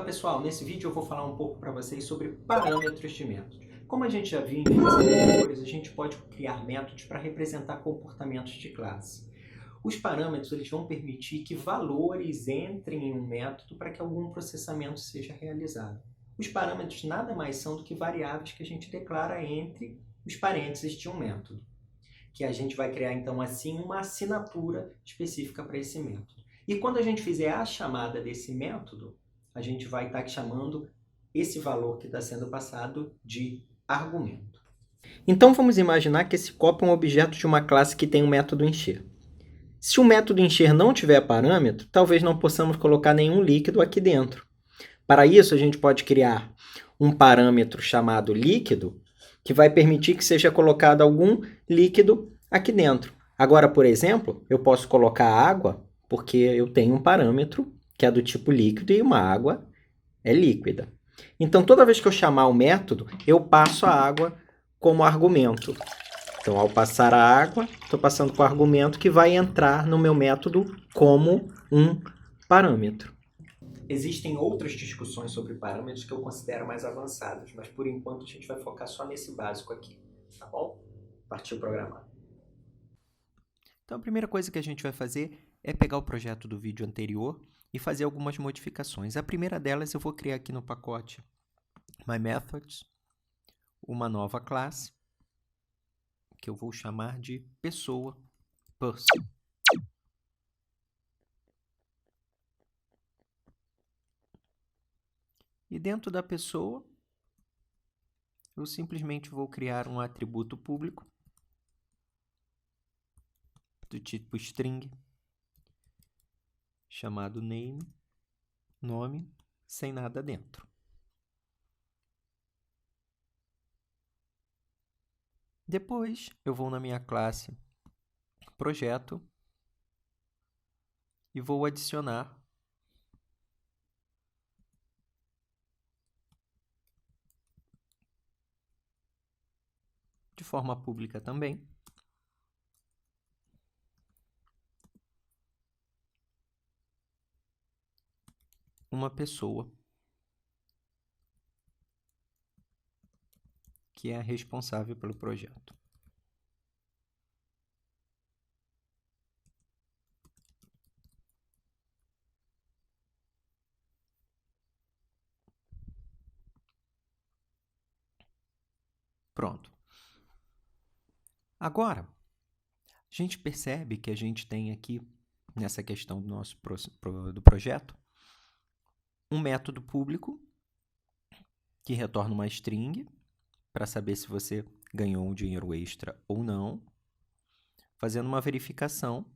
pessoal, nesse vídeo eu vou falar um pouco para vocês sobre parâmetros de métodos. Como a gente já viu em vídeos anteriores, a gente pode criar métodos para representar comportamentos de classe. Os parâmetros eles vão permitir que valores entrem em um método para que algum processamento seja realizado. Os parâmetros nada mais são do que variáveis que a gente declara entre os parênteses de um método, que a gente vai criar então assim uma assinatura específica para esse método. E quando a gente fizer a chamada desse método, a gente vai estar chamando esse valor que está sendo passado de argumento. Então vamos imaginar que esse copo é um objeto de uma classe que tem um método encher. Se o método encher não tiver parâmetro, talvez não possamos colocar nenhum líquido aqui dentro. Para isso, a gente pode criar um parâmetro chamado líquido, que vai permitir que seja colocado algum líquido aqui dentro. Agora, por exemplo, eu posso colocar água, porque eu tenho um parâmetro que é do tipo líquido e uma água é líquida. Então, toda vez que eu chamar o método, eu passo a água como argumento. Então, ao passar a água, estou passando para o argumento que vai entrar no meu método como um parâmetro. Existem outras discussões sobre parâmetros que eu considero mais avançadas, mas por enquanto a gente vai focar só nesse básico aqui, tá bom? Partiu programar. Então, a primeira coisa que a gente vai fazer é pegar o projeto do vídeo anterior e fazer algumas modificações. A primeira delas eu vou criar aqui no pacote MyMethods uma nova classe que eu vou chamar de pessoa, person. E dentro da pessoa, eu simplesmente vou criar um atributo público do tipo string, chamado name, nome, sem nada dentro. Depois, eu vou na minha classe projeto e vou adicionar de forma pública também uma pessoa que é a responsável pelo projeto. Pronto. Agora, a gente percebe que a gente tem aqui, nessa questão do nosso do projeto, um método público que retorna uma string para saber se você ganhou um dinheiro extra ou não, fazendo uma verificação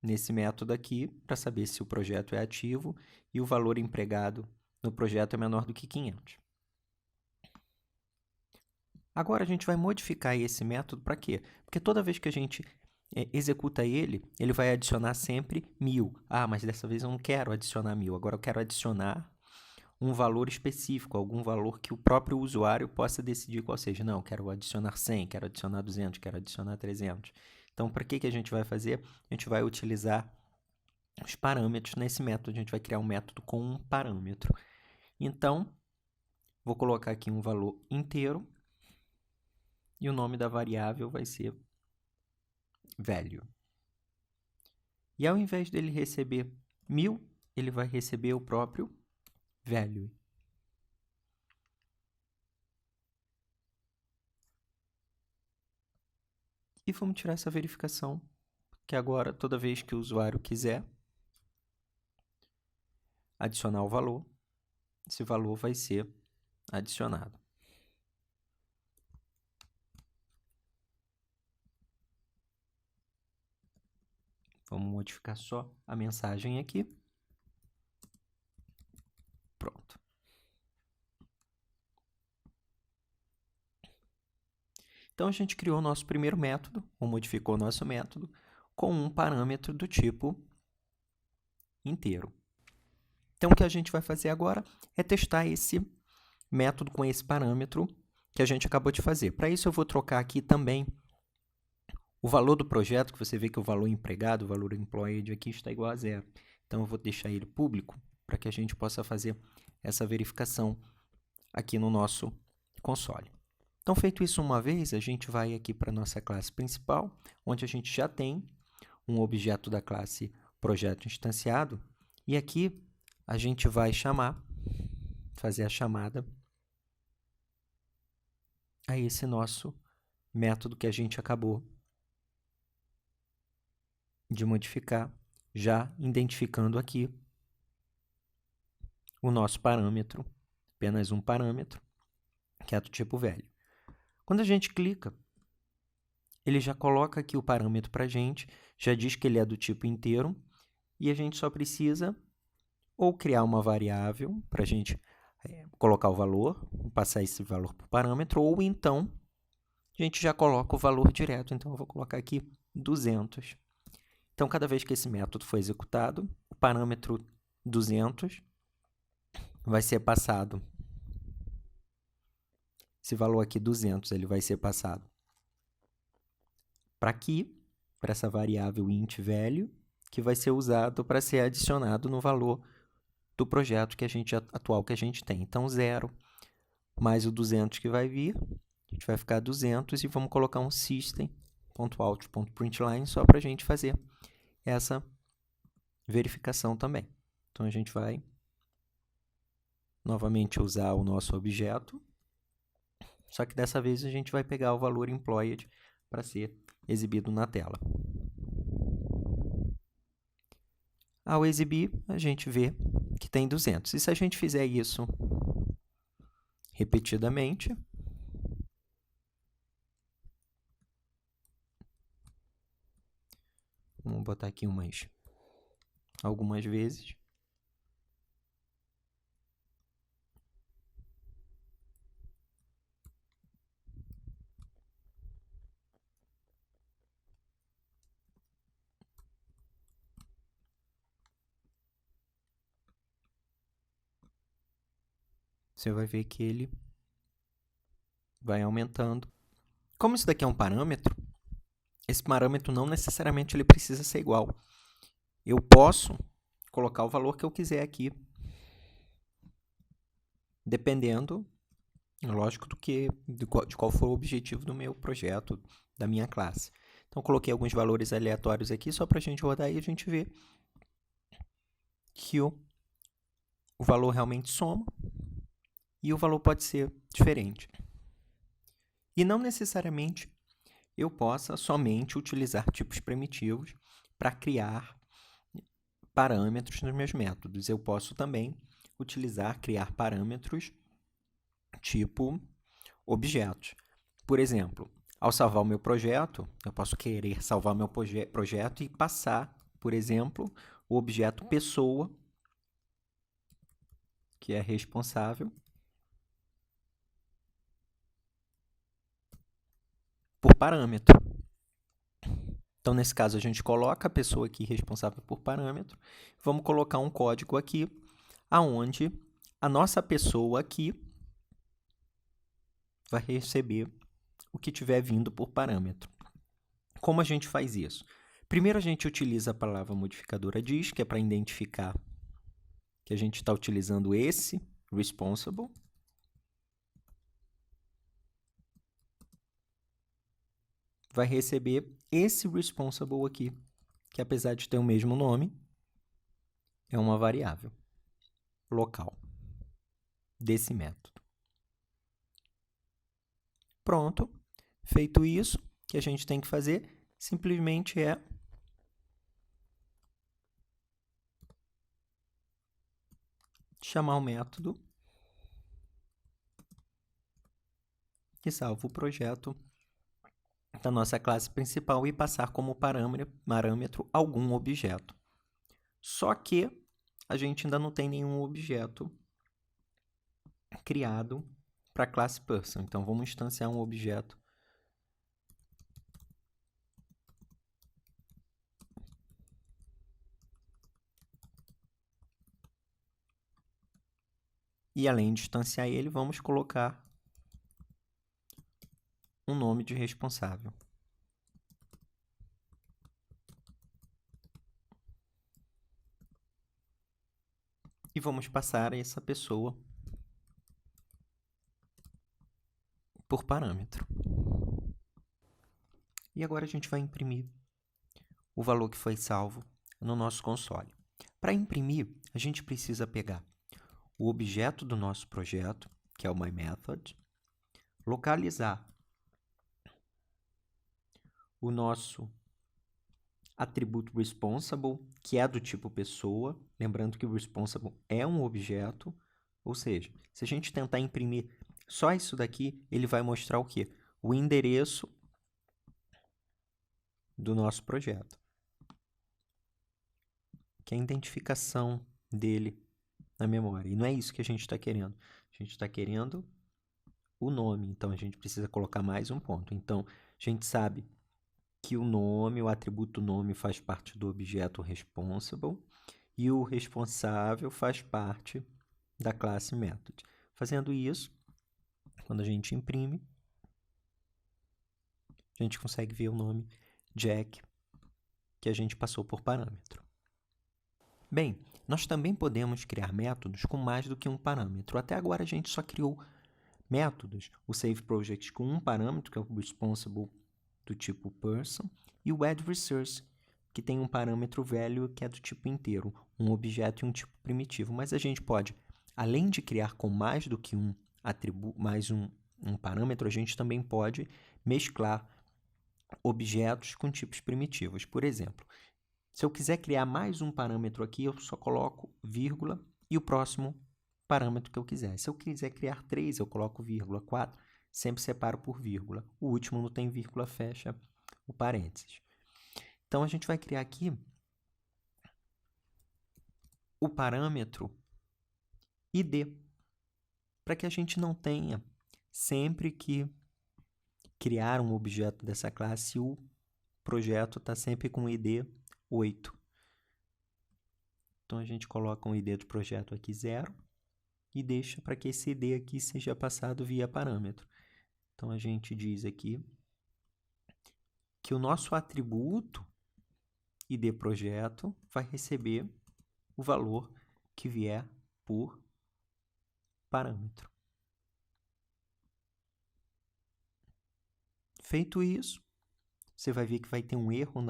nesse método aqui para saber se o projeto é ativo e o valor empregado no projeto é menor do que 500. Agora a gente vai modificar esse método para quê? Porque toda vez que a gente executa ele, ele vai adicionar sempre 1000. Ah, mas dessa vez eu não quero adicionar 1000, agora eu quero adicionar um valor específico, algum valor que o próprio usuário possa decidir qual seja. Não, quero adicionar 100, quero adicionar 200, quero adicionar 300. Então, para que a gente vai fazer? A gente vai utilizar os parâmetros nesse método. A gente vai criar um método com um parâmetro. Então, vou colocar aqui um valor inteiro e o nome da variável vai ser value. E ao invés dele receber 1000, ele vai receber o próprio value. E vamos tirar essa verificação, que agora, toda vez que o usuário quiser adicionar o valor, esse valor vai ser adicionado. Vamos modificar só a mensagem aqui. Pronto. Então, a gente criou o nosso primeiro método, ou modificou o nosso método, com um parâmetro do tipo inteiro. Então, o que a gente vai fazer agora é testar esse método com esse parâmetro que a gente acabou de fazer. Para isso, eu vou trocar aqui também o valor do projeto, que você vê que o valor empregado, o valor employed aqui está igual a 0. Então, eu vou deixar ele público para que a gente possa fazer essa verificação aqui no nosso console. Então, feito isso uma vez, a gente vai aqui para a nossa classe principal, onde a gente já tem um objeto da classe projeto instanciado, e aqui a gente vai fazer a chamada a esse nosso método que a gente acabou de modificar, já identificando aqui o nosso parâmetro, apenas um parâmetro, que é do tipo velho. Quando a gente clica, ele já coloca aqui o parâmetro para a gente, já diz que ele é do tipo inteiro, e a gente só precisa ou criar uma variável para a gente colocar o valor, passar esse valor para o parâmetro, ou então a gente já coloca o valor direto. Então, eu vou colocar aqui 200. Então, cada vez que esse método for executado, o parâmetro 200 vai ser passado. Esse valor aqui, 200, ele vai ser passado para aqui, para essa variável int value, que vai ser usado para ser adicionado no valor do projeto atual que a gente tem. Então, 0 mais o 200 que vai vir, a gente vai ficar 200 e vamos colocar um system.out.println só para a gente fazer essa verificação também. Então, a gente vai novamente usar o nosso objeto, só que dessa vez a gente vai pegar o valor employed para ser exibido na tela. Ao exibir, a gente vê que tem 200. E se a gente fizer isso repetidamente, vamos botar aqui algumas vezes. Você vai ver que ele vai aumentando. Como isso daqui é um parâmetro, esse parâmetro não necessariamente ele precisa ser igual. Eu posso colocar o valor que eu quiser aqui, dependendo, lógico, de qual for o objetivo do meu projeto, da minha classe. Então, coloquei alguns valores aleatórios aqui, só para a gente rodar e a gente ver que o valor realmente soma e o valor pode ser diferente. E não necessariamente eu possa somente utilizar tipos primitivos para criar parâmetros nos meus métodos. Eu posso também criar parâmetros tipo objetos. Por exemplo, ao salvar o meu projeto, eu posso querer salvar o meu projeto e passar, por exemplo, o objeto pessoa, que é responsável por parâmetro. Então, nesse caso, a gente coloca a pessoa aqui responsável por parâmetro. Vamos colocar um código aqui, aonde a nossa pessoa aqui vai receber o que tiver vindo por parâmetro. Como a gente faz isso? Primeiro, a gente utiliza a palavra modificadora diz, que é para identificar que a gente está utilizando esse responsible. Vai receber esse responsible aqui, que apesar de ter o mesmo nome, é uma variável local desse método. Pronto. Feito isso, o que a gente tem que fazer simplesmente é chamar o método que salva o projeto da nossa classe principal e passar como parâmetro algum objeto. Só que a gente ainda não tem nenhum objeto criado para a classe person. Então, vamos instanciar um objeto e, além de instanciar ele, vamos colocar um nome de responsável. e vamos passar essa pessoa por parâmetro. E agora a gente vai imprimir o valor que foi salvo no nosso console. Para imprimir, a gente precisa pegar o objeto do nosso projeto, que é o MyMethod, localizar o nosso atributo responsible, que é do tipo pessoa, lembrando que o responsible é um objeto, ou seja, se a gente tentar imprimir só isso daqui, ele vai mostrar o quê? O endereço do nosso projeto, que é a identificação dele na memória. E não é isso que a gente está querendo. A gente está querendo o nome, então a gente precisa colocar mais um ponto. Então, a gente sabe que o nome, o atributo nome faz parte do objeto responsible e o responsável faz parte da classe method. Fazendo isso, quando a gente imprime, a gente consegue ver o nome Jack que a gente passou por parâmetro. Bem, nós também podemos criar métodos com mais do que um parâmetro. Até agora a gente só criou métodos, o SaveProject com um parâmetro, que é o responsible do tipo person, e o addResource, que tem um parâmetro value que é do tipo inteiro, um objeto e um tipo primitivo. Mas a gente pode, além de criar com mais do que um atributo, mais um parâmetro, a gente também pode mesclar objetos com tipos primitivos. Por exemplo, se eu quiser criar mais um parâmetro aqui, eu só coloco vírgula e o próximo parâmetro que eu quiser. Se eu quiser criar 3, eu coloco vírgula, 4, sempre separo por vírgula. O último não tem vírgula, fecha o parênteses. Então, a gente vai criar aqui o parâmetro ID, para que a gente não tenha sempre que criar um objeto dessa classe, o projeto está sempre com ID 8. Então, a gente coloca um ID do projeto aqui 0 e deixa para que esse ID aqui seja passado via parâmetro. Então, a gente diz aqui que o nosso atributo ID projeto vai receber o valor que vier por parâmetro. Feito isso, você vai ver que vai ter um erro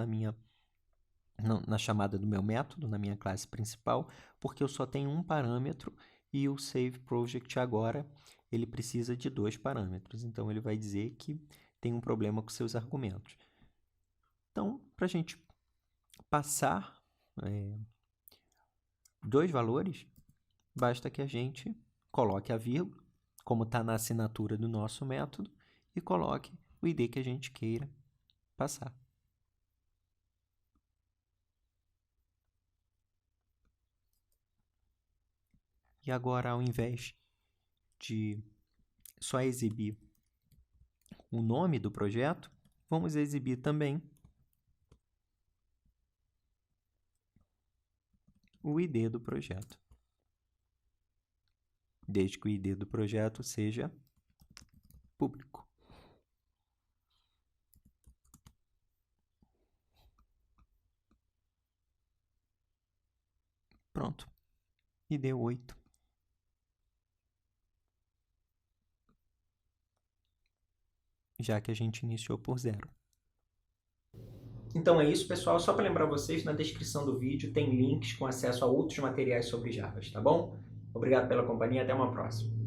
na chamada do meu método, na minha classe principal, porque eu só tenho um parâmetro e o SaveProject agora ele precisa de 2 parâmetros. Então, ele vai dizer que tem um problema com seus argumentos. Então, para a gente passar 2 valores, basta que a gente coloque a vírgula, como está na assinatura do nosso método, e coloque o ID que a gente queira passar. E agora, ao invés de só exibir o nome do projeto, vamos exibir também o ID do projeto, desde que o ID do projeto seja público. Pronto, ID 8. Já que a gente iniciou por 0. Então é isso, pessoal. Só para lembrar vocês, na descrição do vídeo tem links com acesso a outros materiais sobre Java, tá bom? Obrigado pela companhia, até uma próxima.